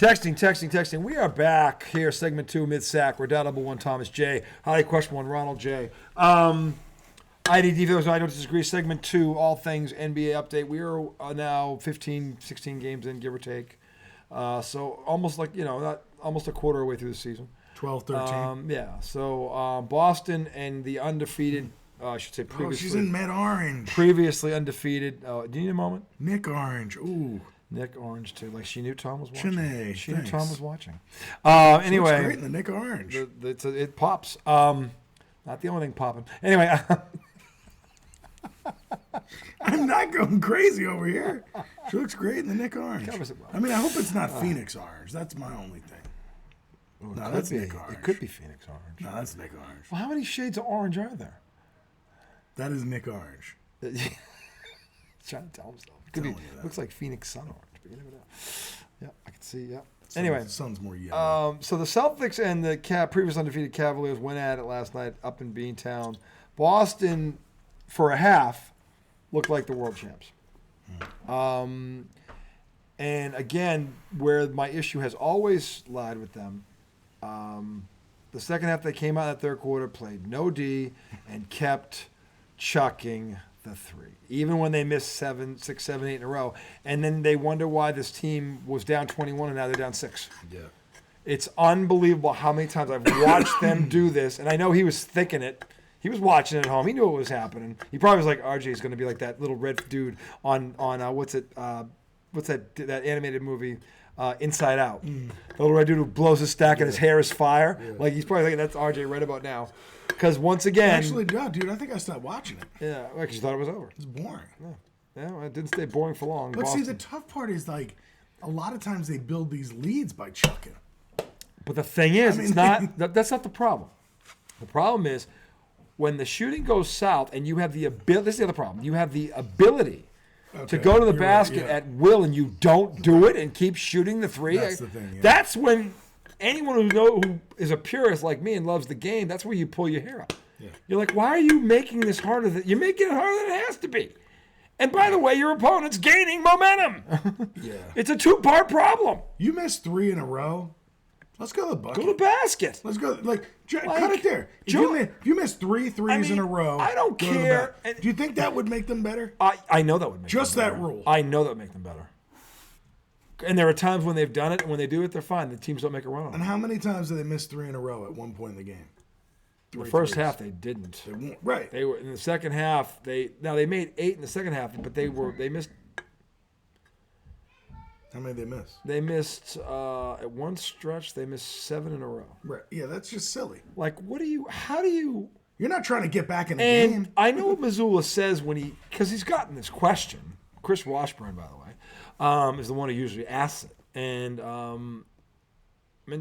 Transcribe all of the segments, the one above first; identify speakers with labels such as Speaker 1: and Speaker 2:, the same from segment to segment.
Speaker 1: Texting. We are back here, segment 2, mid-sack. We're down number 1, Thomas J. Highlight question 1, Ronald J. IDD Village, I don't disagree. Segment 2, all things NBA update. We are now 15, 16 games in, give or take. So almost like, not almost a quarter of the way through the season.
Speaker 2: 12, 13.
Speaker 1: Yeah. So Boston and the undefeated, I should say previously.
Speaker 2: She's in Med Orange.
Speaker 1: Previously undefeated. Do you need a moment?
Speaker 2: Nick Orange. Ooh.
Speaker 1: Nick Orange, too. Like she knew Tom was watching. She knew
Speaker 2: thanks.
Speaker 1: Tom was watching. Anyway.
Speaker 2: Looks great in the Nick Orange.
Speaker 1: It pops. Not the only thing popping. Anyway.
Speaker 2: I'm not going crazy over here. She looks great in the Nick Orange. I mean, I hope it's not Phoenix Orange. That's my only thing. No, that's Nick Orange.
Speaker 1: It could be Phoenix Orange.
Speaker 2: No, that's Nick Orange.
Speaker 1: Well, how many shades of orange are there?
Speaker 2: That is Nick Orange.
Speaker 1: Trying to tell him stuff. Could be. Looks like Phoenix Sun Orange, but you never know. Yeah, I can see. Yeah. Anyway,
Speaker 2: the sun's more yellow.
Speaker 1: So the Celtics and the previous undefeated Cavaliers went at it last night up in Beantown. Boston, for a half, looked like the world champs. And again, where my issue has always lied with them, the second half they came out in that third quarter, played no D, and kept chucking the three, even when they missed 6, 7, 8 in a row. And then they wonder why this team was down 21 and now they're down 6.
Speaker 2: Yeah.
Speaker 1: It's unbelievable how many times I've watched them do this. And I know he was thinking it. He was watching it at home. He knew what was happening. He probably was like, RJ is going to be like that little red dude on what's that animated movie, Inside Out. The little red dude who blows his stack and his hair is fire. Yeah. Like he's probably thinking that's RJ right about now. Because once again,
Speaker 2: actually, no, dude, I think I stopped watching it.
Speaker 1: Yeah, because you thought it was over.
Speaker 2: It's boring.
Speaker 1: Yeah, well, it didn't stay boring for long.
Speaker 2: But see, the tough part is like a lot of times they build these leads by chucking.
Speaker 1: But the thing is, it's not. That's not the problem. The problem is when the shooting goes south and you have the ability. This is the other problem. You have the ability to go to the basket at will, and you don't do it and keep shooting the three.
Speaker 2: That's the thing. Yeah.
Speaker 1: That's when. Anyone who is a purist like me and loves the game, that's where you pull your hair out. Yeah. You're like, why are you making this harder? You're making it harder than it has to be. And by the way, your opponent's gaining momentum.
Speaker 2: Yeah.
Speaker 1: It's a 2-part problem.
Speaker 2: You missed 3 in a row. Let's go to the bucket.
Speaker 1: Go to the basket.
Speaker 2: Let's go. Cut it there. If you missed 3 threes in a row,
Speaker 1: I don't care.
Speaker 2: Do you think that would make them better?
Speaker 1: I know that would make them better.
Speaker 2: Just that rule.
Speaker 1: I know that would make them better. And there are times when they've done it, and when they do it, they're fine. The teams don't make a run on it.
Speaker 2: And how many times did they miss 3 in a row at one point in the game?
Speaker 1: The first half, they didn't.
Speaker 2: Right.
Speaker 1: They were in the second half. They made 8 in the second half, but they missed.
Speaker 2: How many did they miss?
Speaker 1: They missed at one stretch. They missed 7 in a row.
Speaker 2: Right. Yeah, that's just silly.
Speaker 1: Like, how do you?
Speaker 2: You're not trying to get back in the game.
Speaker 1: And I know what Mazzulla says because he's gotten this question. Chris Washburn, by the way. Is the one who usually asks it. And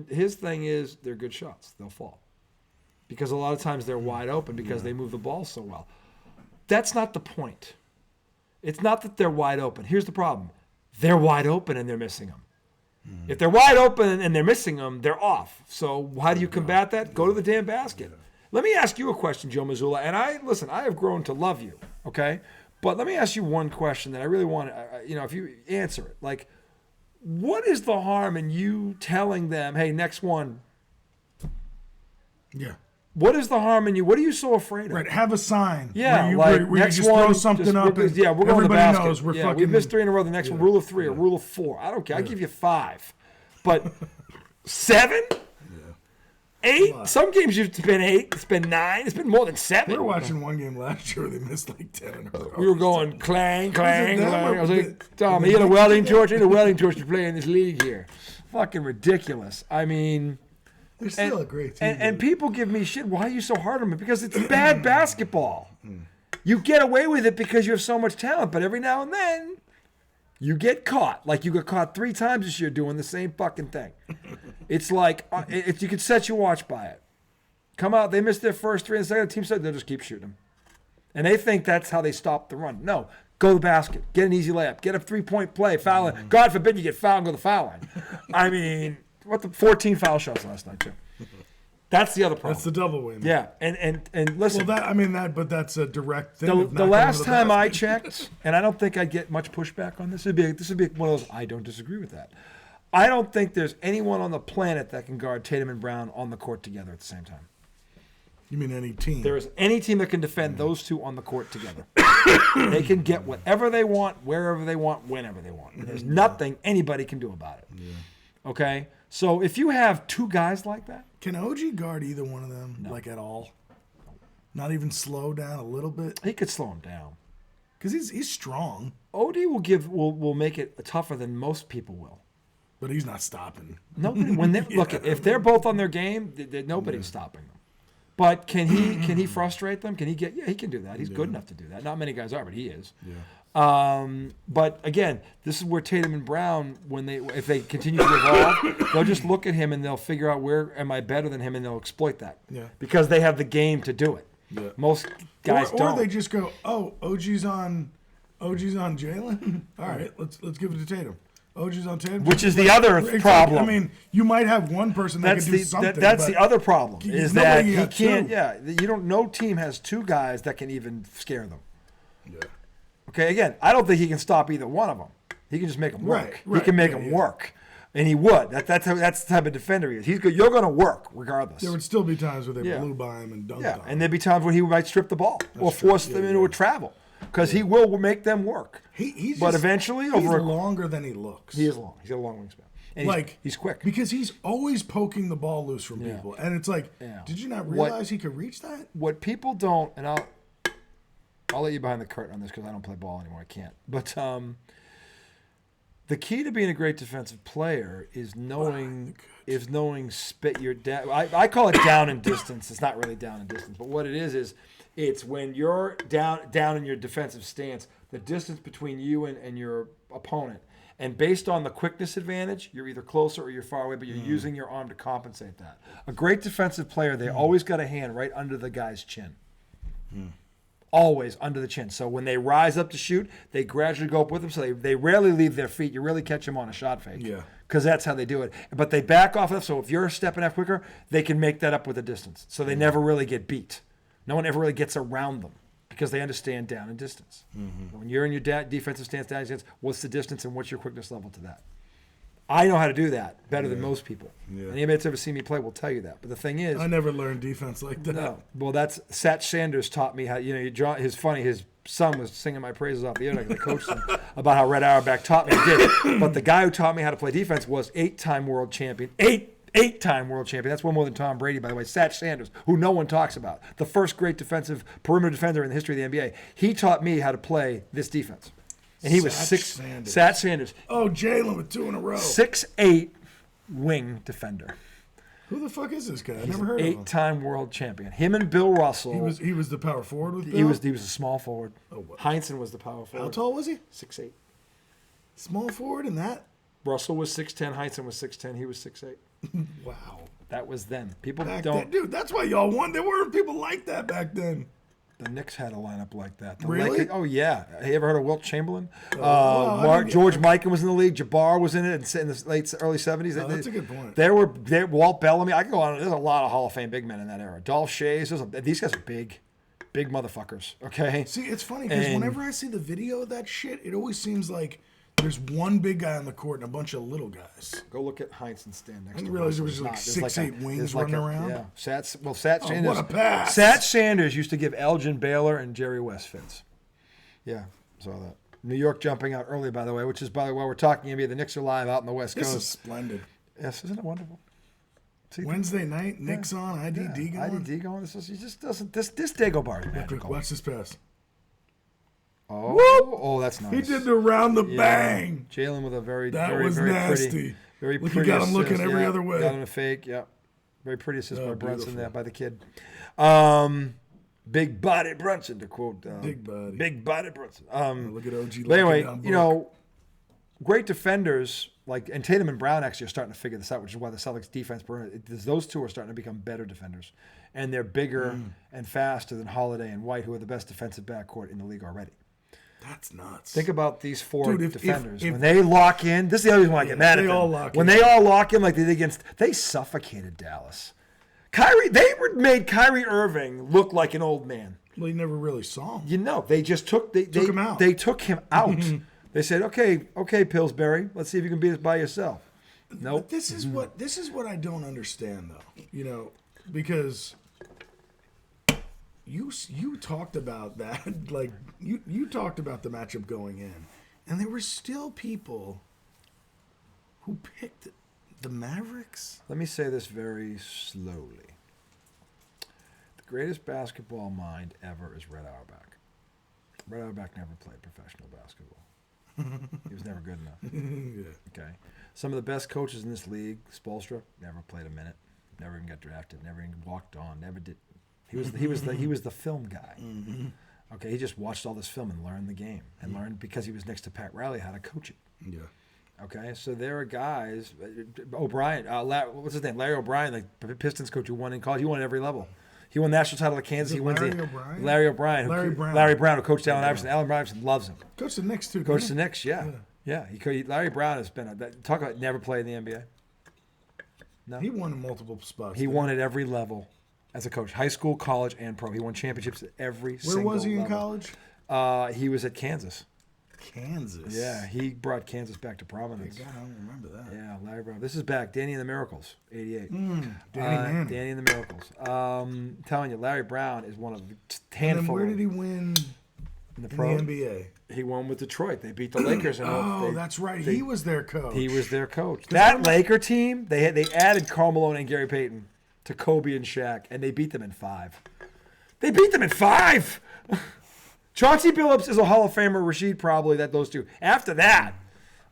Speaker 1: his thing is they're good shots. They'll fall. Because a lot of times they're wide open because they move the ball so well. That's not the point. It's not that they're wide open. Here's the problem. They're wide open and they're missing them. If they're wide open and they're missing them, they're off. So how do you combat that? Go to the damn basket. Let me ask you a question, Joe Mazzulla. And I have grown to love you, okay? But let me ask you one question that I really want to, if you answer it. Like, what is the harm in you telling them, hey, next one?
Speaker 2: Yeah.
Speaker 1: What is the harm in you? What are you so afraid of?
Speaker 2: Right, have a sign.
Speaker 1: Yeah,
Speaker 2: where you
Speaker 1: next
Speaker 2: just
Speaker 1: one,
Speaker 2: throw something up.
Speaker 1: We're going to the basket.
Speaker 2: Knows we're fucking.
Speaker 1: We missed 3 in a row. The next one, rule of 3 or rule of 4. I don't care. I give you 5. But 7? 8? Some games it's been 8. It's been 9. It's been more than 7.
Speaker 2: We were watching one game last year where they missed like 10 in a row.
Speaker 1: We were going clang, clang, clang. I was like, Tom, he had a welding torch. He had a welding torch to play in this league here. Fucking ridiculous. I mean,
Speaker 2: they're still a great team.
Speaker 1: And people give me shit. Why are you so hard on them? Because it's bad basketball. You get away with it because you have so much talent, but every now and then you get caught. Like you got caught 3 times this year doing the same fucking thing. It's like you could set your watch by it. Come out, they missed their first 3 and the second team said they'll just keep shooting them. And they think that's how they stop the run. No, go to the basket, get an easy layup, get a 3-point play, foul it. God forbid you get fouled and go to the foul line. I mean, 14 foul shots last night too. That's the other problem.
Speaker 2: That's the double win.
Speaker 1: Yeah, and listen.
Speaker 2: Well, but that's a direct thing.
Speaker 1: The last time I checked, and I don't think I'd get much pushback on this. This would be one of those I don't disagree with that. I don't think there's anyone on the planet that can guard Tatum and Brown on the court together at the same time.
Speaker 2: You mean any team?
Speaker 1: There is any team that can defend those two on the court together. They can get whatever they want, wherever they want, whenever they want. And there's nothing anybody can do about it. Yeah. Okay? So if you have two guys like that.
Speaker 2: Can OG guard either one of them, like at all? Not even slow down a little bit?
Speaker 1: He could slow him down.
Speaker 2: Because he's strong.
Speaker 1: OD will make it tougher than most people will.
Speaker 2: But he's not stopping.
Speaker 1: Nobody. When they look, if they're both on their game, nobody's stopping them. But can he frustrate them? Can he get? Yeah, he can do that. He's good enough to do that. Not many guys are, but he is. Yeah. But again, this is where Tatum and Brown, if they continue to evolve, they'll just look at him and they'll figure out where am I better than him, and they'll exploit that. Yeah. Because they have the game to do it. Yeah. Most guys don't.
Speaker 2: Or they just go, oh, OG's on Jalen. All right, let's give it to Tatum. OG's on Tatum.
Speaker 1: Which is the other problem.
Speaker 2: I mean, you might have one person that can do something.
Speaker 1: That's the other problem is that he can't. Yeah, no team has two guys that can even scare them. Yeah. Okay. Again, I don't think he can stop either one of them. He can just make them work. Right, he can make them work, and he would. That's the type of defender he is. He's good. You're going to work regardless.
Speaker 2: There would still be times where they blew by him and dunked on him.
Speaker 1: And there'd be times when he might strip the ball or force them into a travel. Because he will make them work. But eventually,
Speaker 2: he's longer than he looks.
Speaker 1: He is long. He's got a long wingspan. And he's quick.
Speaker 2: Because he's always poking the ball loose from people. And it's like, did you not realize he could reach that?
Speaker 1: What people don't, and I'll let you behind the curtain on this because I don't play ball anymore. I can't. But the key to being a great defensive player is knowing you're down. I call it down in distance. It's not really down in distance. But what it is it's when you're down in your defensive stance, the distance between you and your opponent. And based on the quickness advantage, you're either closer or you're far away, but you're using your arm to compensate that. A great defensive player, they always got a hand right under the guy's chin. Always under the chin. So when they rise up to shoot, they gradually go up with them. So they rarely leave their feet. You rarely catch them on a shot fake. Yeah. Because that's how they do it. But they back off of. So if you're stepping up quicker, they can make that up with the distance. So they never really get beat. No one ever really gets around them because they understand down and distance. Mm-hmm. When you're in your defensive stance, down and distance, what's the distance and what's your quickness level to that? I know how to do that better than most people. Yeah. Anybody that's ever seen me play will tell you that. But the thing is,
Speaker 2: I never learned defense like that.
Speaker 1: No. Well, that's Satch Sanders taught me how. His son was singing my praises off the air. I coached him about how Red Auerbach taught me. He did. But the guy who taught me how to play defense was eight-time world champion. Eight-time world champion. That's one more than Tom Brady, by the way. Satch Sanders, who no one talks about. The first great defensive perimeter defender in the history of the NBA. He taught me how to play this defense. And he was Satch Sanders.
Speaker 2: Oh, Jalen with 2 in a row.
Speaker 1: 6'8" wing defender.
Speaker 2: Who the fuck is this guy? I never heard
Speaker 1: of him. 8-time world champion. Him and Bill Russell.
Speaker 2: He was the power forward with Bill?
Speaker 1: He was a small forward. Oh, what? Heinsohn was the power forward.
Speaker 2: How tall was he?
Speaker 1: 6'8".
Speaker 2: Small forward in that?
Speaker 1: Russell was 6'10". Heinsohn was 6'10". He was 6'8".
Speaker 2: Wow.
Speaker 1: That was then. People
Speaker 2: back
Speaker 1: don't.
Speaker 2: Then, dude, that's why y'all won. There weren't people like that back then.
Speaker 1: The Knicks had a lineup like that.
Speaker 2: Really?
Speaker 1: Lakers, oh, yeah. Have you ever heard of Wilt Chamberlain? George Mikan was in the league. Jabbar was in it in the early 70s.
Speaker 2: That's a good point.
Speaker 1: Walt Bellamy. I can go on. There's a lot of Hall of Fame big men in that era. Dolph Shays. These guys are big motherfuckers, okay?
Speaker 2: See, it's funny because whenever I see the video of that shit, it always seems like there's one big guy on the court and a bunch of little guys.
Speaker 1: Go look at Heinsohn stand next to him.
Speaker 2: I didn't realize there was like 6'8" wings running around.
Speaker 1: Yeah. Satch Sanders.
Speaker 2: What a pass.
Speaker 1: Satch Sanders used to give Elgin Baylor and Jerry West fits. Yeah, saw that. New York jumping out early, by the way, which is, by the way, we're talking NBA. The Knicks are live out in the West Coast.
Speaker 2: This is splendid.
Speaker 1: Yes, isn't it wonderful? See,
Speaker 2: Wednesday night, Knicks on, IDD going.
Speaker 1: IDD going. He just doesn't. This Dagobah is magical.
Speaker 2: Watch this pass.
Speaker 1: Oh, that's nice.
Speaker 2: He did the round the bang.
Speaker 1: Jalen with a very
Speaker 2: nasty.
Speaker 1: Pretty, very
Speaker 2: Look,
Speaker 1: pretty.
Speaker 2: You got him looking every other way.
Speaker 1: Got him a fake. Yeah, very pretty assist by Brunson there, by the kid. Big body Brunson, to quote. Big body Brunson.
Speaker 2: Look at OG.
Speaker 1: But anyway, great defenders and Tatum and Brown actually are starting to figure this out, which is why the Celtics defense, those two are starting to become better defenders, and they're bigger and faster than Holiday and White, who are the best defensive backcourt in the league already.
Speaker 2: That's nuts.
Speaker 1: Think about these four defenders. When they lock in, this is the other reason why I get mad at them. When they all lock in like they did they suffocated Dallas. They made Kyrie Irving look like an old man.
Speaker 2: Well, you never really saw him.
Speaker 1: They just took him out. They took him out. They said, okay, Pillsbury, let's see if you can beat us by yourself. Nope.
Speaker 2: This is what I don't understand though. You know, because you talked about that, like you talked about the matchup going in, and there were still people who picked the Mavericks.
Speaker 1: Let me say this very slowly. The greatest basketball mind ever is Red Auerbach. Red Auerbach never played professional basketball. He was never good enough.
Speaker 2: Yeah.
Speaker 1: Okay. Some of the best coaches in this league, Spoelstra, never played a minute, never even got drafted, never even walked on, never did. He was the film guy.
Speaker 2: Mm-hmm.
Speaker 1: Okay, he just watched all this film and learned the game and learned because he was next to Pat Riley how to coach it.
Speaker 2: Yeah.
Speaker 1: Okay, so there are guys, O'Brien, what's his name? Larry O'Brien, the Pistons coach who won in college. He won at every level. He won national title at Kansas. He wins
Speaker 2: Larry O'Brien?
Speaker 1: Larry O'Brien. Larry Brown, who coached Allen Iverson. Allen Iverson loves him.
Speaker 2: Coached the Knicks too.
Speaker 1: Coached the Knicks, yeah. Larry Brown has been talk about never played in the NBA. No,
Speaker 2: he won in multiple spots.
Speaker 1: He won at every level as a coach, high school, college, and pro. He won championships at every single level.
Speaker 2: Where was he in college?
Speaker 1: He was at Kansas.
Speaker 2: Kansas.
Speaker 1: Yeah, he brought Kansas back to prominence.
Speaker 2: God, I don't remember that.
Speaker 1: Yeah, Larry Brown. This is back. Danny and the Miracles, 88. Danny and the Miracles. Telling you, Larry Brown is one of the handful.
Speaker 2: And then where did he win
Speaker 1: in the
Speaker 2: NBA?
Speaker 1: He won with Detroit. They beat the Lakers.
Speaker 2: That's right. He was their coach.
Speaker 1: He was their coach. That Laker team, they added Karl Malone and Gary Payton to Kobe and Shaq, and they beat them in 5. They beat them in 5! Chauncey Billups is a Hall of Famer. Rasheed probably, those two. After that,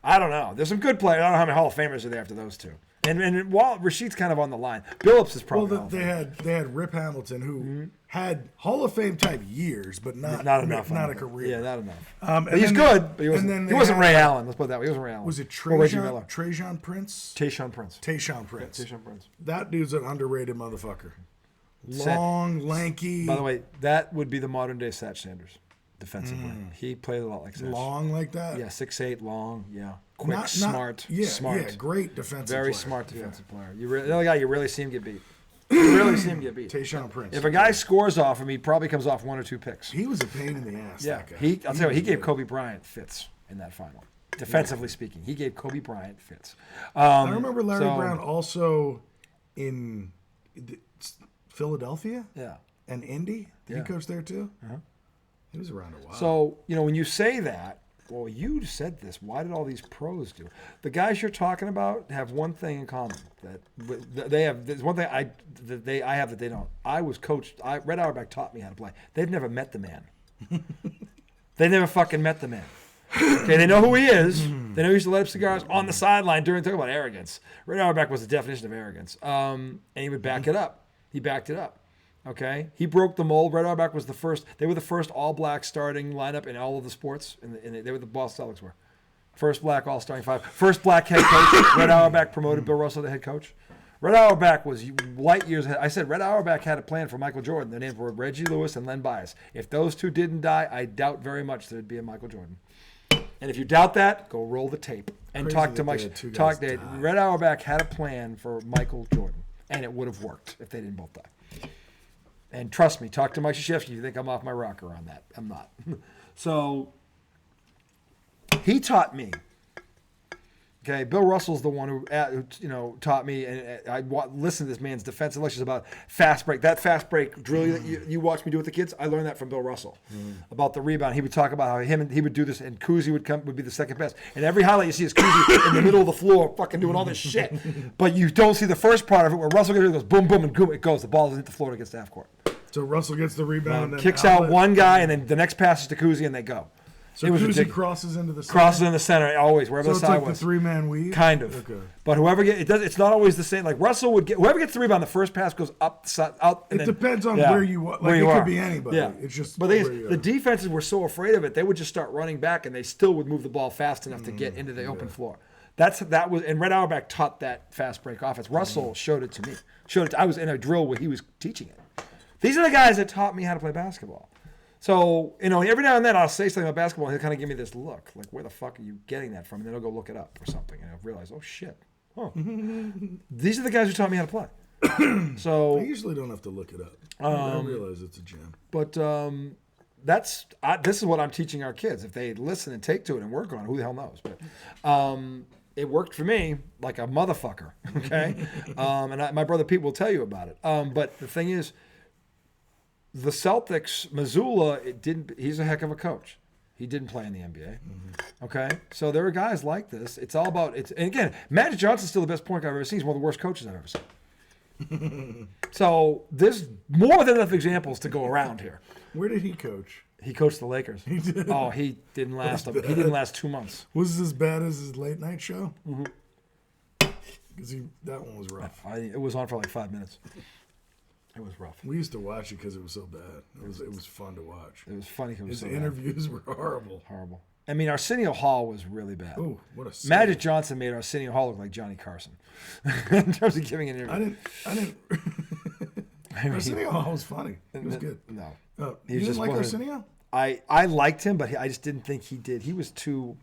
Speaker 1: I don't know. There's some good players. I don't know how many Hall of Famers are there after those two. And while Rasheed's kind of on the line, Billups is probably
Speaker 2: they had Rip Hamilton, who had Hall of Fame type years, but not
Speaker 1: enough.
Speaker 2: Not a career.
Speaker 1: Yeah, not enough. He's good, but he wasn't Ray Allen. Let's put it that way. He wasn't Ray Allen.
Speaker 2: Was it
Speaker 1: Trajan
Speaker 2: Prince?
Speaker 1: Tayshaun Prince.
Speaker 2: Tayshaun Prince.
Speaker 1: Yeah, Tayshaun Prince.
Speaker 2: That dude's an underrated motherfucker. Long, lanky.
Speaker 1: By the way, that would be the modern day Satch Sanders. Defensively, he played a lot like Satch.
Speaker 2: Long like that.
Speaker 1: Yeah, 6'8", long. Yeah, quick, smart.
Speaker 2: Yeah, great defensive.
Speaker 1: Very smart defensive player. The other guy, you really see him get beat.
Speaker 2: Tayshaun Prince.
Speaker 1: If a guy scores off him, he probably comes off 1 or 2 picks.
Speaker 2: He was a pain in the ass.
Speaker 1: Yeah,
Speaker 2: that guy.
Speaker 1: I'll tell you what, he gave Kobe Bryant fits in that final. Defensively speaking, he gave Kobe Bryant fits.
Speaker 2: I remember Larry Brown also in Philadelphia.
Speaker 1: Yeah.
Speaker 2: And Indy. Did he coach there too?
Speaker 1: Uh-huh.
Speaker 2: He was around a while.
Speaker 1: So, when you say that, well, you said this. Why did all these pros do? The guys you're talking about have one thing in common that they have. There's one thing I have that they don't. I was coached. Red Auerbach taught me how to play. They've never met the man. They never fucking met the man. Okay, they know who he is. They know he used to light up cigars on the sideline during talking about arrogance. Red Auerbach was the definition of arrogance, and he would back it up. He backed it up. Okay, he broke the mold. Red Auerbach was the first. They were the first all-black starting lineup in all of the sports. They were the Boston Celtics were first black all-starting 5, first black head coach. Red Auerbach promoted Bill Russell to head coach. Red Auerbach was light years ahead. I said Red Auerbach had a plan for Michael Jordan. Their names were Reggie Lewis and Len Bias. If those two didn't die, I doubt very much there'd be a Michael Jordan. And if you doubt that, go roll the tape and talk to Mike. Red Auerbach had a plan for Michael Jordan, and it would have worked if they didn't both die. And trust me, talk to Mike Krzyzewski. You think I'm off my rocker on that? I'm not. So he taught me. Okay, Bill Russell's the one who taught me, and I listened to this man's defensive lectures about fast break. That fast break drill that you watch me do with the kids, I learned that from Bill Russell about the rebound. He would talk about how he would do this, and Kuzi would be the second best. And every highlight you see is Kuzi in the middle of the floor, fucking doing all this shit. But you don't see the first part of it where Russell goes boom, boom, and boom, it goes. The ball doesn't hit the floor against the half court.
Speaker 2: So Russell gets the rebound, and
Speaker 1: kicks out one guy, and then the next pass is to Kuzi, and they go.
Speaker 2: So Kuzi crosses into the center?
Speaker 1: Crosses in the center, always, wherever the side was.
Speaker 2: So it's like the 3-man weave?
Speaker 1: Kind of. Okay. But whoever it's not always the same. Like Russell would whoever gets the rebound, the first pass goes up, out. And
Speaker 2: it depends on where you are. Like, it could be anybody. Yeah. It's just
Speaker 1: but the defenses were so afraid of it, they would just start running back, and they still would move the ball fast enough to get into the open floor. And Red Auerbach taught that fast break offense. Russell showed it to me. I was in a drill where he was teaching it. These are the guys that taught me how to play basketball. So, every now and then I'll say something about basketball, and he'll kind of give me this look, like, where the fuck are you getting that from? And then I'll go look it up or something, and I'll realize, oh, shit. Oh. These are the guys who taught me how to play. So
Speaker 2: I usually don't have to look it up. I realize it's a gem.
Speaker 1: But this is what I'm teaching our kids. If they listen and take to it and work on it, who the hell knows? But it worked for me like a motherfucker. Okay, my brother Pete will tell you about it. But the thing is, the Celtics, Mazzulla, he's a heck of a coach. He didn't play in the NBA. Okay, so there are guys like this. It's all about and again, Magic Johnson's still the best point guard I've ever seen. He's one of the worst coaches I've ever seen. So there's more than enough examples to go around here.
Speaker 2: Where did he coach?
Speaker 1: He coached the Lakers. He did. Oh, he didn't last. He didn't last 2 months.
Speaker 2: Was it as bad as his late night show? Because that one was rough.
Speaker 1: It was on for like 5 minutes. It was rough.
Speaker 2: We used to watch it because it was so bad. It was fun to watch.
Speaker 1: It was funny.
Speaker 2: His interviews were horrible.
Speaker 1: Horrible. I mean, Arsenio Hall was really bad.
Speaker 2: Oh, what a
Speaker 1: Magic Johnson made Arsenio Hall look like Johnny Carson in terms of giving an interview.
Speaker 2: I didn't. Arsenio Hall was funny. It was good.
Speaker 1: No.
Speaker 2: You didn't like Arsenio?
Speaker 1: I liked him, but I just didn't think he did. He was too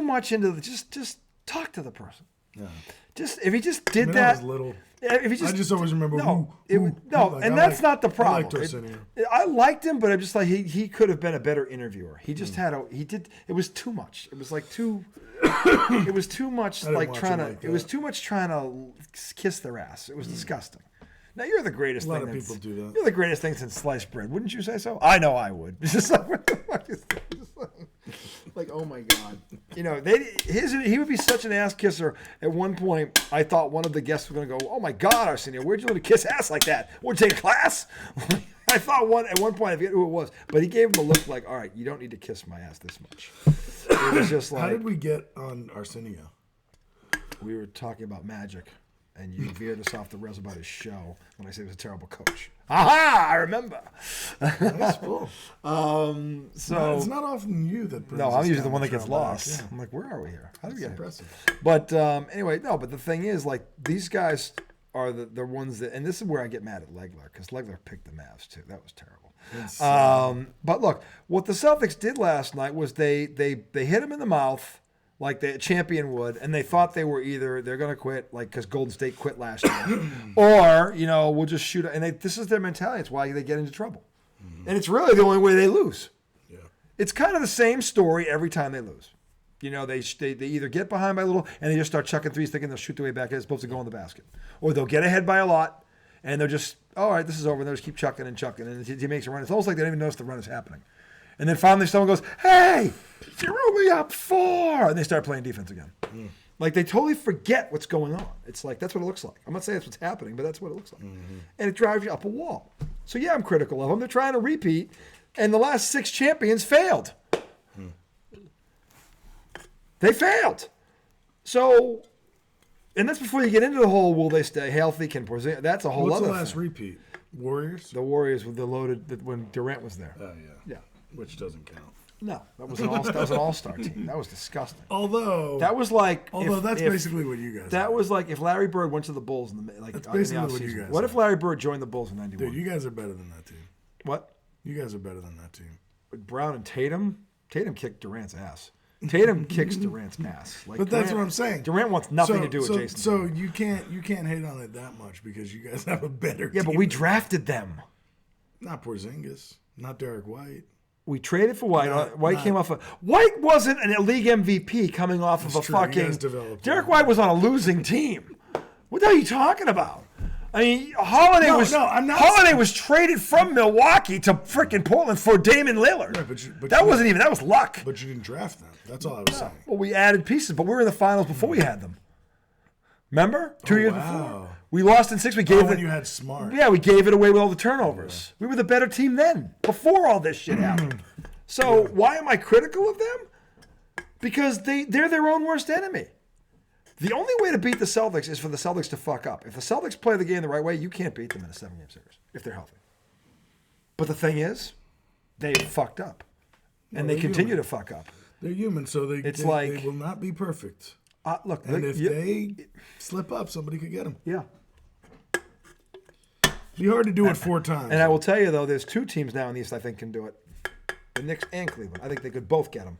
Speaker 1: much into just talk to the person. Yeah. If he just did that.
Speaker 2: I was little.
Speaker 1: If he
Speaker 2: I just always remember.
Speaker 1: That's not the problem.
Speaker 2: I liked Arsenio.
Speaker 1: I liked him, but I'm just like he could have been a better interviewer. He just it was too much. It was like too. It was too much like trying to. It was too much trying to kiss their ass. It was disgusting. Now you're the greatest thing.
Speaker 2: A lot of people do that.
Speaker 1: You're the greatest thing since sliced bread. Wouldn't you say so? I know I would. It's just like what the fuck is this? Like, oh my God. You know, he would be such an ass kisser. At one point, I thought one of the guests was going to go, "Oh my God, Arsenio, where'd you learn to kiss ass like that? Would you take class?" I thought at one point, I forget who it was, but he gave him a look like, "All right, you don't need to kiss my ass this much." It was just like.
Speaker 2: How did we get on Arsenio?
Speaker 1: We were talking about Magic. And you veered us off the rails about his show when I said he was a terrible coach. Aha! I remember.
Speaker 2: That's cool.
Speaker 1: So
Speaker 2: it's not often you that.
Speaker 1: No, I'm usually the one that gets lost. Yeah. I'm like, where are we here? How did we get
Speaker 2: impressive?
Speaker 1: Here? But anyway, no. But the thing is, like, these guys are the ones that, and this is where I get mad at Legler because Legler picked the Mavs too. That was terrible. But look, what the Celtics did last night was they hit him in the mouth. Like the champion would, and they thought they were either they're going to quit, like because Golden State quit last year, or we'll just shoot. And this is their mentality. It's why they get into trouble, and it's really the only way they lose. Yeah, it's kind of the same story every time they lose. They either get behind by a little and they just start chucking threes, thinking they'll shoot their way back. It's supposed to go in the basket, or they'll get ahead by a lot, and they're just all right. This is over. And they'll just keep chucking, and he makes a run. It's almost like they don't even notice the run is happening. And then finally someone goes, "Hey, you're only up 4." And they start playing defense again. Like they totally forget what's going on. It's like, that's what it looks like. I'm not saying that's what's happening, but that's what it looks like. And it drives you up a wall. So yeah, I'm critical of them. They're trying to repeat. And the last 6 champions failed. They failed. So, and that's before you get into the whole, will they stay healthy? That's a whole other thing.
Speaker 2: What's the last repeat? Warriors?
Speaker 1: The Warriors with the loaded, when Durant was there.
Speaker 2: Oh, yeah.
Speaker 1: Yeah.
Speaker 2: Which doesn't count.
Speaker 1: No, that was an all-star team. That was disgusting.
Speaker 2: That
Speaker 1: was like
Speaker 2: that's basically what you guys.
Speaker 1: That was like if Larry Bird went to the Bulls
Speaker 2: that's basically what you guys.
Speaker 1: What if Larry Bird joined the Bulls in '91?
Speaker 2: Dude, you guys are better than that team.
Speaker 1: What?
Speaker 2: You guys are better than that team.
Speaker 1: With Brown and Tatum. Tatum kicked Durant's ass. Tatum kicks Durant's ass. Like,
Speaker 2: but that's what I'm saying.
Speaker 1: Durant wants nothing to do with Jason.
Speaker 2: So you can't hate on it that much because you guys have a better.
Speaker 1: Yeah,
Speaker 2: team.
Speaker 1: but we drafted them.
Speaker 2: Not Porzingis. Not Derek White.
Speaker 1: We traded for White. White came off White wasn't a league MVP coming off of a
Speaker 2: true.
Speaker 1: fucking. Derek White was on a losing team. What the hell are you talking about? I mean, Holiday was traded from Milwaukee to freaking Portland for Damian Lillard. Right, but that was luck.
Speaker 2: But you didn't draft them. That's all I was saying.
Speaker 1: Well, we added pieces, but we were in the finals before we had them. Remember? 2 years before. We lost in 6. We gave
Speaker 2: when you had Smart.
Speaker 1: Yeah, we gave it away with all the turnovers. Yeah. We were the better team then, before all this shit happened. So why am I critical of them? Because they're their own worst enemy. The only way to beat the Celtics is for the Celtics to fuck up. If the Celtics play the game the right way, you can't beat them in a 7-game series if they're healthy. But the thing is, they fucked up, and they continue to fuck up.
Speaker 2: They're human, so they will not be perfect.
Speaker 1: Look,
Speaker 2: and if they slip up, somebody could get them.
Speaker 1: Yeah.
Speaker 2: Be hard to do it 4 times.
Speaker 1: And I will tell you, though, there's 2 teams now in the East I think can do it. The Knicks and Cleveland. I think they could both get them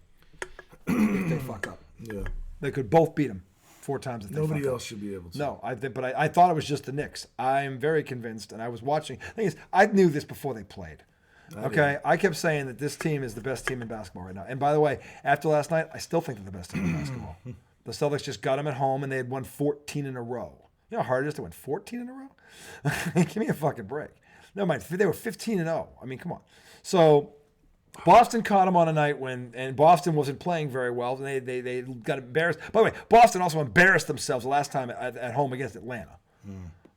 Speaker 1: if they fuck up.
Speaker 2: Yeah.
Speaker 1: They could both beat them 4 times if they fuck up.
Speaker 2: Nobody else should be able to.
Speaker 1: No, but I thought it was just the Knicks. I'm very convinced, and I was watching. The thing is, I knew this before they played. Okay, I kept saying that this team is the best team in basketball right now. And by the way, after last night, I still think they're the best team in basketball. The Celtics just got them at home, and they had won 14 in a row. You know how hard it is to win 14 in a row? Give me a fucking break. Never mind, they were 15-0. I mean, come on. So Boston caught them on a night and Boston wasn't playing very well. And they got embarrassed. By the way, Boston also embarrassed themselves the last time at home against Atlanta.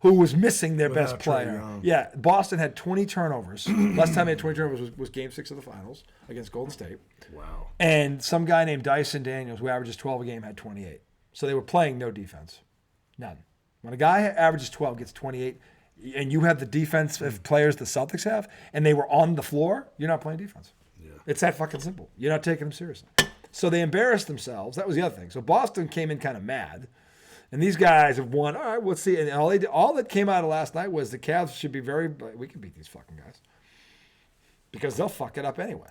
Speaker 1: Who was missing their best player. Yeah, Boston had 20 turnovers. Last time they had 20 turnovers was Game 6 of the Finals against Golden State.
Speaker 2: Wow.
Speaker 1: And some guy named Dyson Daniels, who averages 12 a game, had 28. So they were playing no defense. None. When a guy averages 12, gets 28, and you have the defensive players the Celtics have, and they were on the floor, you're not playing defense. Yeah. It's that fucking simple. You're not taking them seriously. So they embarrassed themselves. That was the other thing. So Boston came in kind of mad. And these guys have won. All right, we'll see. And all that came out of last night was the Cavs should be we can beat these fucking guys. Because they'll fuck it up anyway.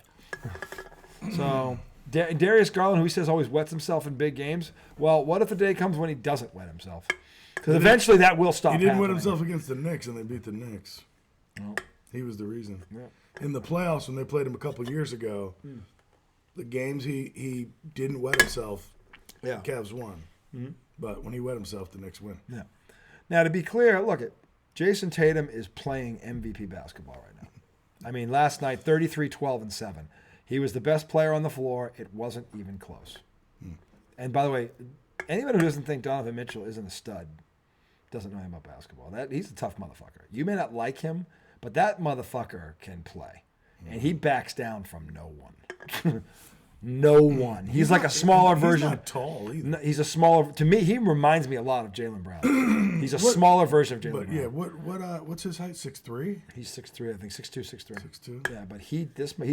Speaker 1: So, Darius Garland, who he says always wets himself in big games. Well, what if the day comes when he doesn't wet himself? Because eventually that will stop happening.
Speaker 2: He didn't wet himself against the Knicks, and they beat the Knicks. Oh. He was the reason. Yeah. In the playoffs, when they played him a couple years ago, the games he didn't wet himself, the Cavs won. Mm-hmm. But when he wet himself, the Knicks win.
Speaker 1: Yeah. Now, to be clear, look, Jason Tatum is playing MVP basketball right now. I mean, last night, 33, 12, and 7. He was the best player on the floor. It wasn't even close. And by the way, anyone who doesn't think Donovan Mitchell isn't a stud doesn't know him about basketball. He's a tough motherfucker. You may not like him, but that motherfucker can play. And he backs down from no one. No one. He's like a smaller version.
Speaker 2: He's not tall either.
Speaker 1: He's a smaller. To me, he reminds me a lot of Jaylen Brown. He's a smaller version of Jaylen Brown.
Speaker 2: Yeah. What's his height? 6'3"?
Speaker 1: He's 6'3", I think 6'2", 6'3".
Speaker 2: 6'2".
Speaker 1: Yeah, but he's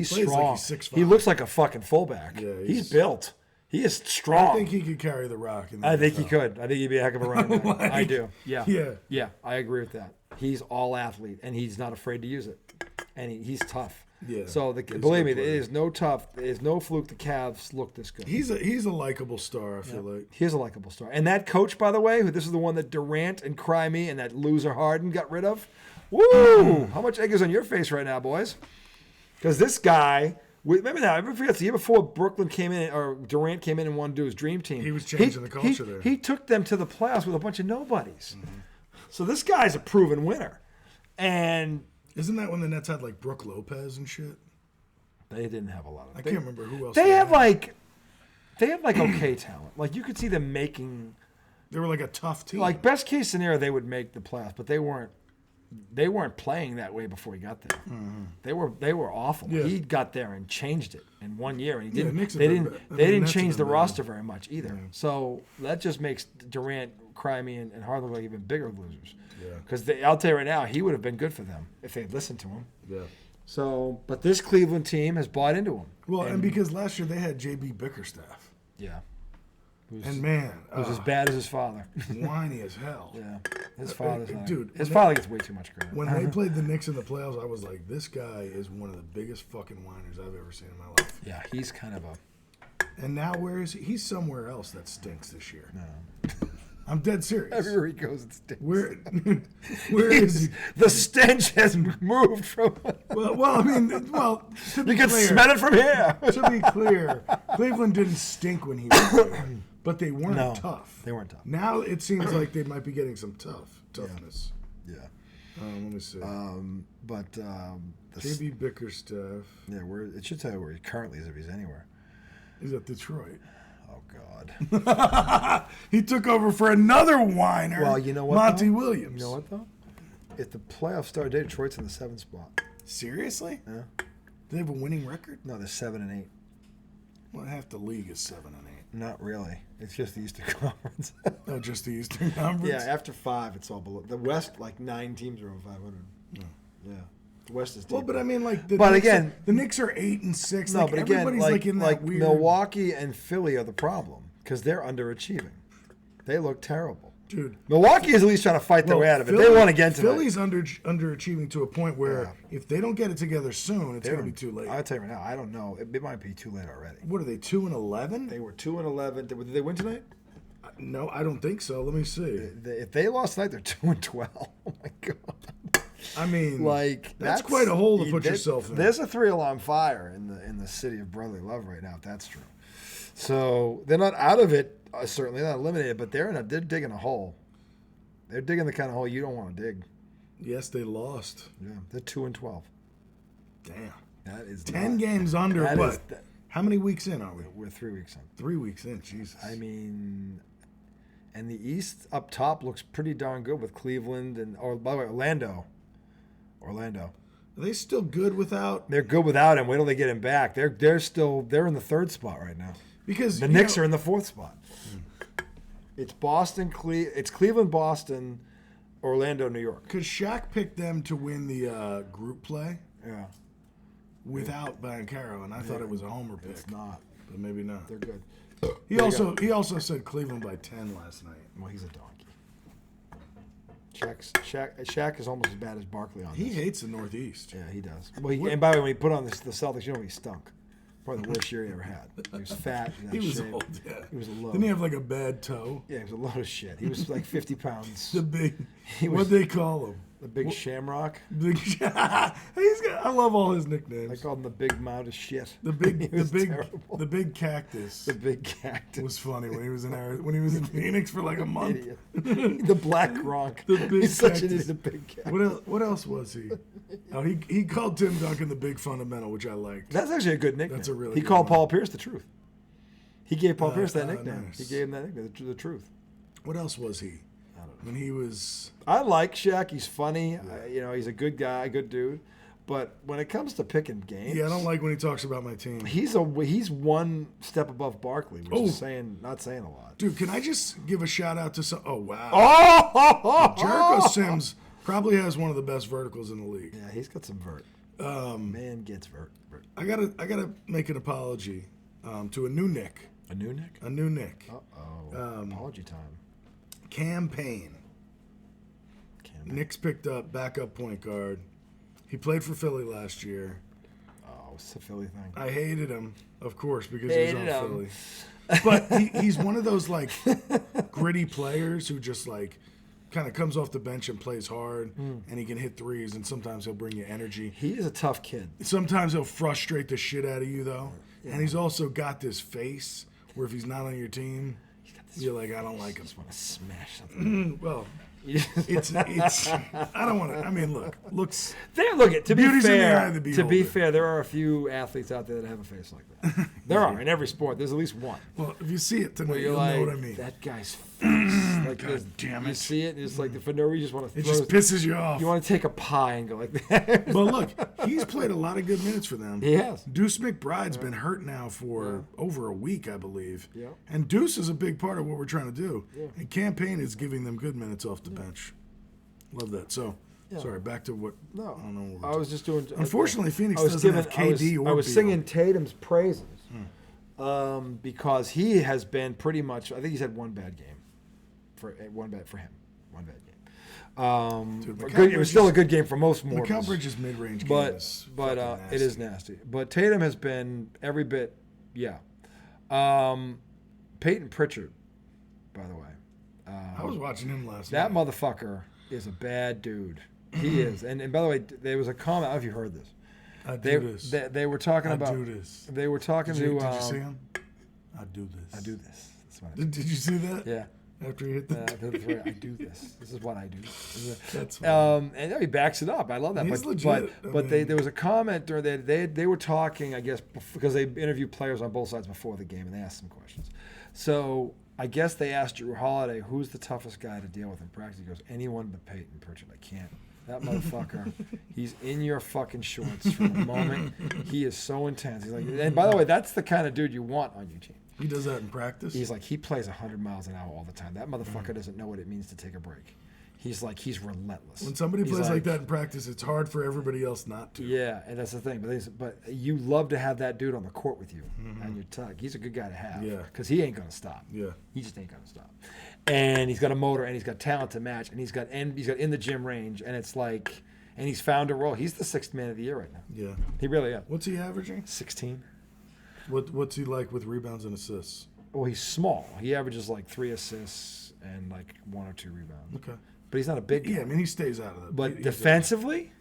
Speaker 2: strong.
Speaker 1: Like
Speaker 2: he's 6'5".
Speaker 1: He looks like a fucking fullback. Yeah, he's built. He is strong.
Speaker 2: I think he could carry the rock.
Speaker 1: I think he could. I think he'd be a heck of a running back. I do. Yeah.
Speaker 2: Yeah.
Speaker 1: Yeah. I agree with that. He's all athlete, and he's not afraid to use it, and he's tough. Yeah. So believe me, it is no tough. It is no fluke. The Cavs look this good.
Speaker 2: He's a likable star. I feel like
Speaker 1: he is a likable star. And that coach, by the way, this is the one that Durant and Crimey and that loser Harden got rid of. Woo! How much egg is on your face right now, boys? Because this guy. Remember now, everybody forgets the year before Brooklyn came in, or Durant came in and wanted to do his dream team.
Speaker 2: He was changing the culture there.
Speaker 1: He took them to the playoffs with a bunch of nobodies. Mm-hmm. So this guy's a proven winner. And
Speaker 2: isn't that when the Nets had like Brook Lopez and shit?
Speaker 1: They didn't have a lot of.
Speaker 2: I can't remember who else.
Speaker 1: They had okay talent. Like you could see them making.
Speaker 2: They were like a tough team.
Speaker 1: Like best case scenario, they would make the playoffs, but they weren't. They weren't playing that way before he got there. Mm-hmm. They were awful. Yeah. He got there and changed it in 1 year, and he didn't. They didn't change the roster very much either. Yeah. So that just makes Durant, Crimey, and Harden look even bigger losers. Yeah. Because I'll tell you right now, he would have been good for them if they'd listened to him. Yeah. So, but this Cleveland team has bought into him.
Speaker 2: Well, and because last year they had J.B. Bickerstaff.
Speaker 1: Yeah.
Speaker 2: And man,
Speaker 1: was as bad as his father.
Speaker 2: Whiny as hell.
Speaker 1: Yeah, his father's not. Dude, his father gets way too much credit.
Speaker 2: When they played the Knicks in the playoffs, I was like, this guy is one of the biggest fucking whiners I've ever seen in my life.
Speaker 1: Yeah, he's kind of a.
Speaker 2: And now where is he? He's somewhere else that stinks this year. No. I'm dead serious.
Speaker 1: Everywhere he goes, it stinks.
Speaker 2: Where is he?
Speaker 1: The stench has moved from.
Speaker 2: Well, I mean, to be
Speaker 1: you can
Speaker 2: clear,
Speaker 1: smell it from here.
Speaker 2: To be clear, Cleveland didn't stink when he was there. But they weren't tough.
Speaker 1: They weren't tough.
Speaker 2: Now it seems like they might be getting some toughness.
Speaker 1: Yeah.
Speaker 2: Let me see. J.B. Bickerstaff.
Speaker 1: Yeah, it should tell you where he currently is if he's anywhere.
Speaker 2: He's at Detroit.
Speaker 1: Oh God.
Speaker 2: He took over for another whiner.
Speaker 1: Well, you know what?
Speaker 2: Monty Williams.
Speaker 1: You know what though? If the playoffs start today, Detroit's in the 7th spot.
Speaker 2: Seriously?
Speaker 1: Yeah.
Speaker 2: Do they have a winning record?
Speaker 1: No, they're 7-8.
Speaker 2: Well, half the league is 7-8.
Speaker 1: Not really. It's just the Eastern Conference.
Speaker 2: Oh, just the Eastern Conference?
Speaker 1: Yeah, after 5, it's all below. The West, like 9 teams are over 500. Yeah. The West is deep.
Speaker 2: Well, but I mean, like, the Knicks are 8-6.
Speaker 1: No,
Speaker 2: like,
Speaker 1: but again,
Speaker 2: everybody's in that weird.
Speaker 1: Milwaukee and Philly are the problem because they're underachieving. They look terrible.
Speaker 2: Dude.
Speaker 1: Milwaukee is at least trying to fight their way out of it. They won again tonight.
Speaker 2: Philly's underachieving to a point where if they don't get it together soon, it's going to be too late.
Speaker 1: I'll tell you right now, I don't know. It might be too late already.
Speaker 2: What are they, 2-11?
Speaker 1: They were 2-11. Did they win tonight?
Speaker 2: No, I don't think so. Let me see.
Speaker 1: If they lost tonight, they're 2-12. Oh, my God.
Speaker 2: I mean,
Speaker 1: like
Speaker 2: that's quite a hole to put yourself in.
Speaker 1: There's a 3-alarm fire in the city of brotherly love right now, if that's true. So they're not out of it, certainly not eliminated, but they're digging a hole. They're digging the kind of hole you don't want to dig.
Speaker 2: Yes, they lost.
Speaker 1: Yeah, they're 2-12.
Speaker 2: Damn.
Speaker 1: That is
Speaker 2: 10 games under what? How many weeks in are we?
Speaker 1: We're 3 weeks in.
Speaker 2: 3 weeks in, Jesus.
Speaker 1: I mean, and the East up top looks pretty darn good with Cleveland by the way, Orlando.
Speaker 2: Are they still good without?
Speaker 1: They're good without him. Wait till they get him back. They're in the 3rd spot right now.
Speaker 2: Because
Speaker 1: the Knicks are in the 4th spot. It's it's Cleveland, Boston, Orlando, New York.
Speaker 2: Because Shaq picked them to win the group play.
Speaker 1: Yeah.
Speaker 2: Without Banchero, and I thought it was a homer pick.
Speaker 1: It's not.
Speaker 2: But maybe not.
Speaker 1: They're good.
Speaker 2: He also said Cleveland by 10 last night.
Speaker 1: Well, he's a donkey. Shaq is almost as bad as Barkley on this.
Speaker 2: He hates the Northeast.
Speaker 1: Yeah, he does. Well, and by the way, when he put on the Celtics, you know he stunk. Probably the worst year he ever had. He was fat.
Speaker 2: He was old, yeah.
Speaker 1: He was a load.
Speaker 2: Didn't he have like a bad toe?
Speaker 1: Yeah, he was a load of shit. He was like 50 pounds.
Speaker 2: What'd they call him?
Speaker 1: The Big Shamrock.
Speaker 2: I love all his nicknames.
Speaker 1: I called him the Big Mound of Shit.
Speaker 2: The big cactus.
Speaker 1: The Big Cactus
Speaker 2: was funny when he was in Phoenix for like a month.
Speaker 1: The Black Gronk. He's such an idiot. The Big Cactus.
Speaker 2: What else was he? Oh, he called Tim Duncan the Big Fundamental, which I liked.
Speaker 1: That's actually a good nickname.
Speaker 2: That's a really.
Speaker 1: He
Speaker 2: good
Speaker 1: called
Speaker 2: one.
Speaker 1: Paul Pierce the Truth. He gave Paul Pierce that nickname.
Speaker 2: Nice.
Speaker 1: He gave him that nickname, the Truth.
Speaker 2: What else was he?
Speaker 1: I don't know.
Speaker 2: When he was.
Speaker 1: I like Shaq. He's funny. He's a good guy, good dude. But when it comes to picking games,
Speaker 2: yeah, I don't like when he talks about my team.
Speaker 1: He's one step above Barkley, which is not saying a lot.
Speaker 2: Dude, can I just give a shout out to some? Oh wow!
Speaker 1: Jericho
Speaker 2: Sims probably has one of the best verticals in the league.
Speaker 1: Yeah, he's got some vert. Man gets vert.
Speaker 2: I gotta make an apology to a new Nick.
Speaker 1: A new Nick?
Speaker 2: A new Nick.
Speaker 1: Apology time.
Speaker 2: Campaign. Nick's picked up backup point guard. He played for Philly last year.
Speaker 1: Oh, it's a Philly thing.
Speaker 2: I hated him, of course, because he was on Philly. But he's one of those like gritty players who just like kind of comes off the bench and plays hard, and he can hit threes, and sometimes he'll bring you energy.
Speaker 1: He is a tough kid.
Speaker 2: Sometimes he'll frustrate the shit out of you, though. Yeah. And he's also got this face where if he's not on your team, you're like, I don't like him.
Speaker 1: I just want to smash something.
Speaker 2: Well, it's. I don't want to. I mean, looks.
Speaker 1: To be
Speaker 2: fair,
Speaker 1: fair, there are a few athletes out there that have a face like that. There are in every sport. There's at least one.
Speaker 2: Well, if you see it tonight,
Speaker 1: you'll
Speaker 2: know what I mean.
Speaker 1: That guy's face. Like,
Speaker 2: God damn it!
Speaker 1: You see it, and it's like for no reason, you just want to.
Speaker 2: It just pisses you off.
Speaker 1: You want to take a pie and go like that.
Speaker 2: But look, he's played a lot of good minutes for them.
Speaker 1: He has.
Speaker 2: Deuce McBride's been hurt now for over a week, I believe.
Speaker 1: Yeah.
Speaker 2: And Deuce is a big part of what we're trying to do.
Speaker 1: Yeah.
Speaker 2: And Campaign is giving them good minutes off the bench. Love that. So, sorry, back to what.
Speaker 1: No,
Speaker 2: I don't know what
Speaker 1: I was just doing.
Speaker 2: Unfortunately, Phoenix doesn't have KD or
Speaker 1: I was
Speaker 2: Beal.
Speaker 1: singing Tatum's praises because he has been pretty much. I think he's had one bad game. One bad game. Dude, it was still a good game for most mortals.
Speaker 2: Mikal Bridges' mid-range game is
Speaker 1: but
Speaker 2: nasty.
Speaker 1: It is nasty. But Tatum has been every bit, Peyton Pritchard, by the way.
Speaker 2: I was watching him last
Speaker 1: night. That
Speaker 2: night.
Speaker 1: motherfucker is a bad dude. He is. And by the way, there was a comment. I don't know if you heard this. They were talking about.
Speaker 2: I do this.
Speaker 1: They were talking
Speaker 2: did
Speaker 1: to.
Speaker 2: Did you see him? I do this.
Speaker 1: I do this. That's what I
Speaker 2: do. Did you see that?
Speaker 1: Yeah.
Speaker 2: After he hit the
Speaker 1: I do this. This is what I do.
Speaker 2: That's
Speaker 1: and he backs it up. I love that.
Speaker 2: He's legit.
Speaker 1: But there was a comment during they were talking, I guess, because they interviewed players on both sides before the game and they asked some questions. So I guess they asked Drew Holiday, who's the toughest guy to deal with in practice? He goes, anyone but Peyton Pritchard. I can't. That motherfucker, he's in your fucking shorts from the moment. He is so intense. He's like, and by the way, that's the kind of dude you want on your team.
Speaker 2: He does that in practice?
Speaker 1: He's like, he plays 100 miles an hour all the time. That motherfucker doesn't know what it means to take a break. He's relentless.
Speaker 2: When somebody plays like that in practice, it's hard for everybody else not to.
Speaker 1: Yeah, and that's the thing. But you love to have that dude on the court with you on your tug. He's a good guy to have.
Speaker 2: Yeah.
Speaker 1: Because he ain't going to stop.
Speaker 2: Yeah.
Speaker 1: He just ain't going to stop. And he's got a motor, and he's got talent to match, and he's got in the gym range, and it's like, and he's found a role. He's the 6th man of the year right now.
Speaker 2: Yeah.
Speaker 1: He really is.
Speaker 2: What's he averaging?
Speaker 1: 16.
Speaker 2: What's he like with rebounds and assists?
Speaker 1: Well, he's small. He averages like 3 assists and like 1 or 2 rebounds.
Speaker 2: Okay.
Speaker 1: but he's not a big guy.
Speaker 2: Yeah, I mean, he stays out of it.
Speaker 1: But defensively,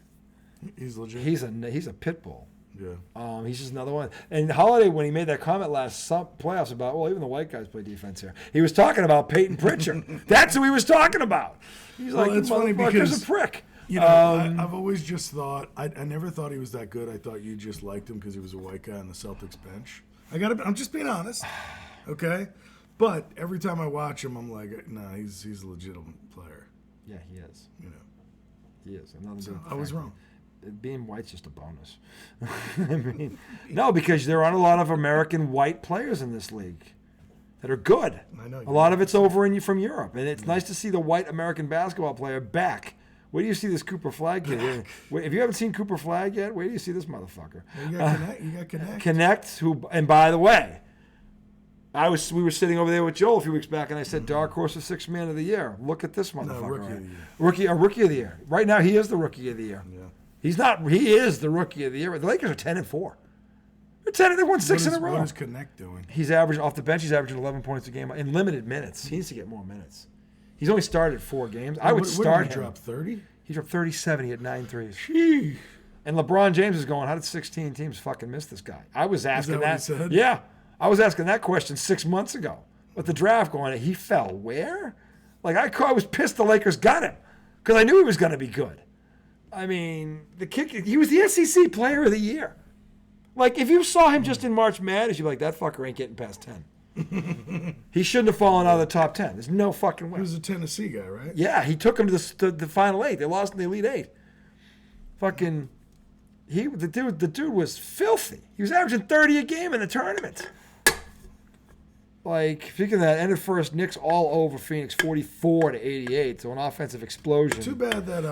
Speaker 2: he's legit.
Speaker 1: He's a pit bull.
Speaker 2: Yeah.
Speaker 1: He's just another one. And Holiday, when he made that comment last playoffs about, well, even the white guys play defense here, he was talking about Peyton Pritchard. That's who he was talking about. He's like,
Speaker 2: it's funny because
Speaker 1: a prick.
Speaker 2: You know, I've always just thought I never thought he was that good. I thought you just liked him because he was a white guy on the Celtics bench. I'm just being honest, okay? But every time I watch him, I'm like, nah, he's a legitimate player.
Speaker 1: Yeah, he is.
Speaker 2: You know,
Speaker 1: he is.
Speaker 2: I was wrong.
Speaker 1: Being white's just a bonus. I mean, no, because there aren't a lot of American white players in this league that are good.
Speaker 2: I know.
Speaker 1: A lot of it's over from Europe, and it's nice to see the white American basketball player back. Where do you see this Cooper Flag kid? If you haven't seen Cooper Flag yet, where do you see this motherfucker?
Speaker 2: You got Connect.
Speaker 1: Connect, and by the way, we were sitting over there with Joel a few weeks back, and I said, dark horse of sixth man of the year. Look at this motherfucker.
Speaker 2: No, rookie of the year.
Speaker 1: Rookie of the year. Right now, he is the rookie of the year.
Speaker 2: Yeah.
Speaker 1: He's not. He is the rookie of the year. The Lakers are 10-4. They're 10. They won 6 in a row.
Speaker 2: What is Connect doing?
Speaker 1: He's averaging off the bench. He's averaging 11 points a game in limited minutes. He needs to get more minutes. He's only started 4 games. I would start him.
Speaker 2: Drop 30.
Speaker 1: He dropped 37. He had 9 threes.
Speaker 2: Gee.
Speaker 1: And LeBron James is going, how did 16 teams fucking miss this guy? I was asking that.
Speaker 2: Is that what he said?
Speaker 1: Yeah. I was asking that question 6 months ago. With the draft going, he fell where? Like, I was pissed the Lakers got him because I knew he was going to be good. I mean, he was the SEC Player of the Year. Like, if you saw him just in March Madness, you'd be like, that fucker ain't getting past 10. He shouldn't have fallen out of the top 10. There's no fucking way.
Speaker 2: He was a Tennessee guy, right?
Speaker 1: Yeah, he took him to the Final 8. They lost in the Elite 8. Fucking, the dude was filthy. He was averaging 30 a game in the tournament. Like, speaking of that, ended first, Knicks all over Phoenix, 44-88. So an offensive explosion.
Speaker 2: Too bad that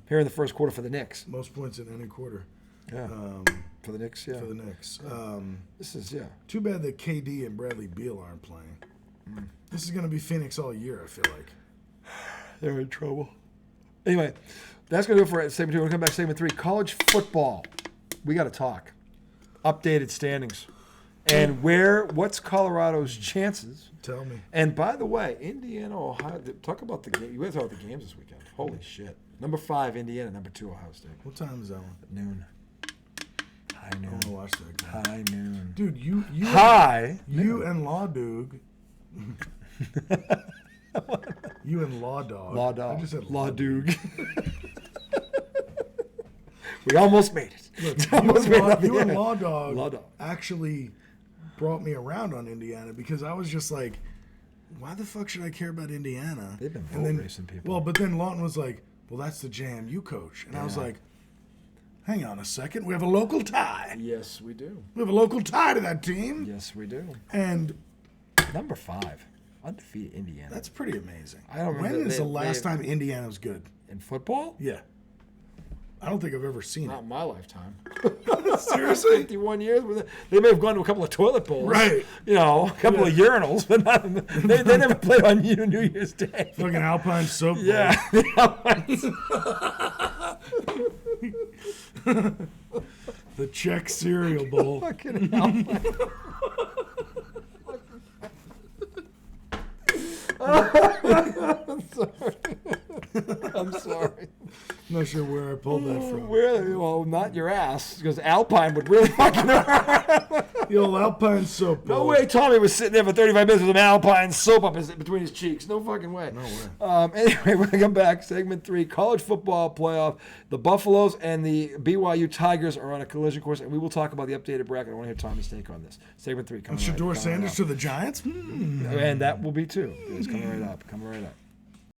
Speaker 1: here in the first quarter for the Knicks.
Speaker 2: most points in any quarter.
Speaker 1: Yeah. For the Knicks, yeah.
Speaker 2: For the Knicks.
Speaker 1: This is, yeah.
Speaker 2: Too bad that KD and Bradley Beal aren't playing. This is going to be Phoenix all year, I feel like.
Speaker 1: They're in trouble. Anyway, that's going to do it for segment 2. We'll come back to segment 3. College football. We got to talk. Updated standings. And what's Colorado's chances?
Speaker 2: Tell me.
Speaker 1: And by the way, Indiana, Ohio, talk about the game. You guys talk about the games this weekend. Holy shit. Number 5, Indiana. Number 2, Ohio State.
Speaker 2: What time is that one?
Speaker 1: At noon. High noon.
Speaker 2: I want to watch that game.
Speaker 1: High noon.
Speaker 2: Dude, you and Law Dog. You and Law Dog.
Speaker 1: Law Dog.
Speaker 2: I just said
Speaker 1: Law Doog. We almost made it.
Speaker 2: Look, you and Law Dog,
Speaker 1: Law Dog
Speaker 2: actually brought me around on Indiana because I was just like, why the fuck should I care about Indiana?
Speaker 1: They've been
Speaker 2: and then,
Speaker 1: racing people.
Speaker 2: Well, but then Lawton was like, well, that's the JMU coach. And I was like, hang on a second. We have a local tie.
Speaker 1: Yes, we do.
Speaker 2: We have a local tie to that team.
Speaker 1: Yes, we do.
Speaker 2: And
Speaker 1: number 5, undefeated Indiana.
Speaker 2: that's pretty amazing.
Speaker 1: I don't remember.
Speaker 2: When is the last time Indiana was good?
Speaker 1: In football?
Speaker 2: Yeah. I don't think I've ever seen
Speaker 1: Not in my lifetime.
Speaker 2: it. Seriously?
Speaker 1: 51 years. They may have gone to a couple of toilet bowls.
Speaker 2: Right.
Speaker 1: You know, a couple of urinals, but not, they never played on New Year's Day.
Speaker 2: Fucking Alpine soap.
Speaker 1: Yeah.
Speaker 2: The Czech cereal bowl.
Speaker 1: Fucking Alpine. I'm sorry. I'm sorry.
Speaker 2: Not sure where I pulled that from.
Speaker 1: Well, not your ass, because Alpine would really fucking hurt.
Speaker 2: The old Alpine soap bowl.
Speaker 1: No way Tommy was sitting there for 35 minutes with an Alpine soap up between his cheeks. No fucking way.
Speaker 2: No way.
Speaker 1: Anyway, we're going to come back. Segment 3, college football playoff. The Buffaloes and the BYU Tigers are on a collision course, and we will talk about the updated bracket. I want to hear Tommy's take on this. Segment 3 coming
Speaker 2: Shador
Speaker 1: right,
Speaker 2: Sanders to the Giants?
Speaker 1: And that will be too. It's coming right up. Coming right up.